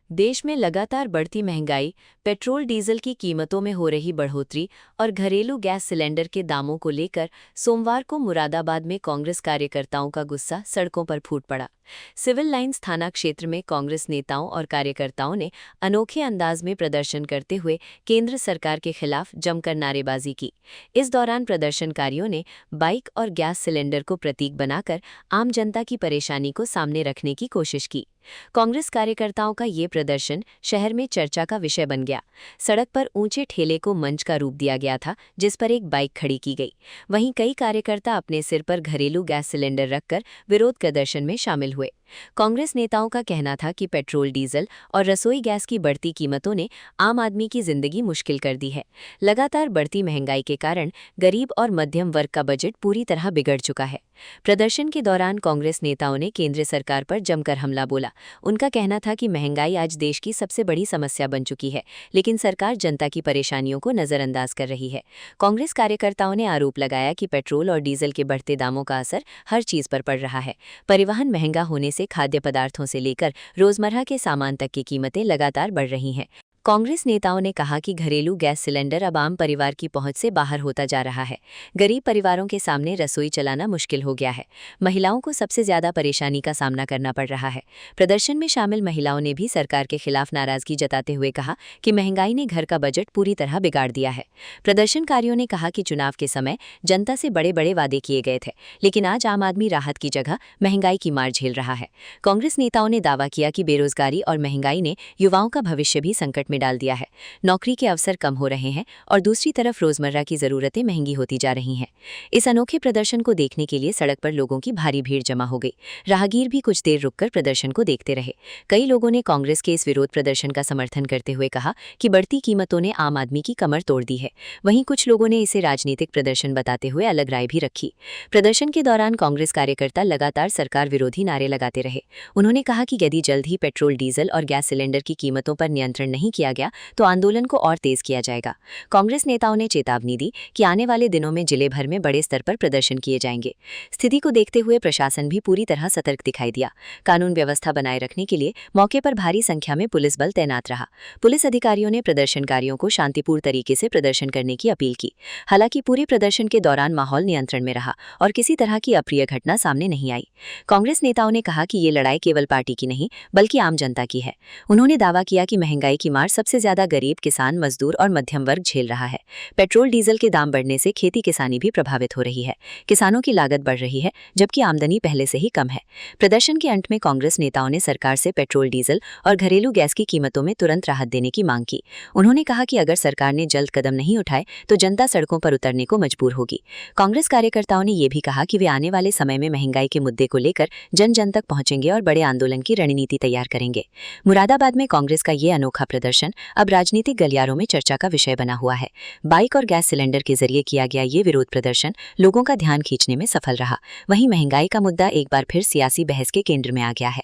देश में लगातार बढ़ती महंगाई, पेट्रोल डीजल की कीमतों में हो रही बढ़ोतरी और घरेलू गैस सिलेंडर के दामों को लेकर सोमवार को मुरादाबाद में कांग्रेस कार्यकर्ताओं का गुस्सा सड़कों पर फूट पड़ा। सिविल लाइंस थाना क्षेत्र में कांग्रेस नेताओं और कार्यकर्ताओं ने अनोखे अंदाज में प्रदर्शन करते हुए केंद्र सरकार के खिलाफ जमकर नारेबाजी की। इस दौरान प्रदर्शनकारियों ने बाइक और गैस सिलेंडर को प्रतीक बनाकर आम जनता की परेशानी को सामने रखने की कोशिश की। कांग्रेस कार्यकर्ताओं का ये प्रदर्शन शहर में चर्चा का विषय बन गया। सड़क पर ऊंचे ठेले को मंच का रूप दिया गया था, जिस पर एक बाइक खड़ी की गई। वहीं कई कार्यकर्ता अपने सिर पर घरेलू गैस सिलेंडर रखकर विरोध प्रदर्शन में शामिल हुए। कांग्रेस नेताओं का कहना था कि पेट्रोल, डीजल और रसोई गैस की बढ़ती कीमतों ने आम आदमी की जिंदगी मुश्किल कर दी है। लगातार बढ़ती महंगाई के कारण गरीब और मध्यम वर्ग का बजट पूरी तरह बिगड़ चुका है। प्रदर्शन के दौरान कांग्रेस नेताओं ने केंद्र सरकार पर जमकर हमला बोला। उनका कहना था कि महंगाई आज देश की सबसे बड़ी समस्या बन चुकी है, लेकिन सरकार जनता की परेशानियों को नजरअंदाज कर रही है। कांग्रेस कार्यकर्ताओं ने आरोप लगाया कि पेट्रोल और डीजल के बढ़ते दामों का असर हर चीज पर पड़ रहा है। परिवहन महंगा होने से खाद्य पदार्थों से लेकर रोजमर्रा के सामान तक की कीमतें लगातार बढ़ रही हैं। कांग्रेस नेताओं ने कहा कि घरेलू गैस सिलेंडर अब आम परिवार की पहुंच से बाहर होता जा रहा है। गरीब परिवारों के सामने रसोई चलाना मुश्किल हो गया है। महिलाओं को सबसे ज्यादा परेशानी का सामना करना पड़ रहा है। प्रदर्शन में शामिल महिलाओं ने भी सरकार के खिलाफ नाराजगी जताते हुए कहा कि महंगाई ने घर का बजट पूरी तरह बिगाड़ दिया है। प्रदर्शनकारियों ने कहा कि चुनाव के समय जनता से बड़े बड़े वादे किए गए थे, लेकिन आज आम आदमी राहत की जगह महंगाई की मार झेल रहा है। कांग्रेस नेताओं ने दावा किया कि बेरोजगारी और महंगाई ने युवाओं का भविष्य भी संकट में डाल दिया है। नौकरी के अवसर कम हो रहे हैं और दूसरी तरफ रोजमर्रा की जरूरतें महंगी होती जा रही हैं। इस अनोखे प्रदर्शन को देखने के लिए सड़क पर लोगों की भारी भीड़ जमा हो गई। राहगीर भी कुछ देर रुककर प्रदर्शन को देखते रहे। कई लोगों ने कांग्रेस के इस विरोध प्रदर्शन का समर्थन करते हुए कहा कि बढ़ती कीमतों ने आम आदमी की कमर तोड़ दी है। वहीं कुछ लोगों ने इसे राजनीतिक प्रदर्शन बताते हुए अलग राय भी रखी। प्रदर्शन के दौरान कांग्रेस कार्यकर्ता लगातार सरकार विरोधी नारे लगाते रहे। उन्होंने कहा कि यदि जल्द ही पेट्रोल, डीजल और गैस सिलेंडर की कीमतों पर नियंत्रण नहीं किया गया तो आंदोलन को और तेज किया जाएगा। कांग्रेस नेताओं ने चेतावनी दी कि आने वाले दिनों में जिले भर में बड़े स्तर पर प्रदर्शन किए जाएंगे। स्थिति को देखते हुए प्रशासन भी पूरी तरह सतर्क दिखाई दिया। कानून व्यवस्था बनाए रखने के लिए मौके पर भारी संख्या में पुलिस बल तैनात रहा। पुलिस अधिकारियों ने प्रदर्शनकारियों को शांतिपूर्ण तरीके से प्रदर्शन करने की अपील की। हालांकि पूरे प्रदर्शन के दौरान माहौल नियंत्रण में रहा और किसी तरह की अप्रिय घटना सामने नहीं आई। कांग्रेस नेताओं ने कहा कि ये लड़ाई केवल पार्टी की नहीं बल्कि आम जनता की है। उन्होंने दावा किया कि महंगाई की मार सबसे ज्यादा गरीब, किसान, मजदूर और मध्यम वर्ग झेल रहा है। पेट्रोल, डीजल के दाम बढ़ने से खेती किसानी भी प्रभावित हो रही है। किसानों की लागत बढ़ रही है, जबकि आमदनी पहले से ही कम है। प्रदर्शन के अंत में कांग्रेस नेताओं ने सरकार से पेट्रोल, डीजल और घरेलू गैस की कीमतों में तुरंत राहत देने की मांग की। उन्होंने कहा कि अगर सरकार ने जल्द कदम नहीं उठाए तो जनता सड़कों पर उतरने को मजबूर होगी। कांग्रेस कार्यकर्ताओं ने यह भी कहा कि वे आने वाले समय में महंगाई के मुद्दे को लेकर जन जन तक पहुंचेंगे और बड़े आंदोलन की रणनीति तैयार करेंगे। मुरादाबाद में कांग्रेस का ये अनोखा प्रदर्शन अब राजनीतिक गलियारों में चर्चा का विषय बना हुआ है। बाइक और गैस सिलेंडर के जरिए किया गया ये विरोध प्रदर्शन लोगों का ध्यान खींचने में सफल रहा। वहीं महंगाई का मुद्दा एक बार फिर सियासी बहस के केंद्र में आ गया है।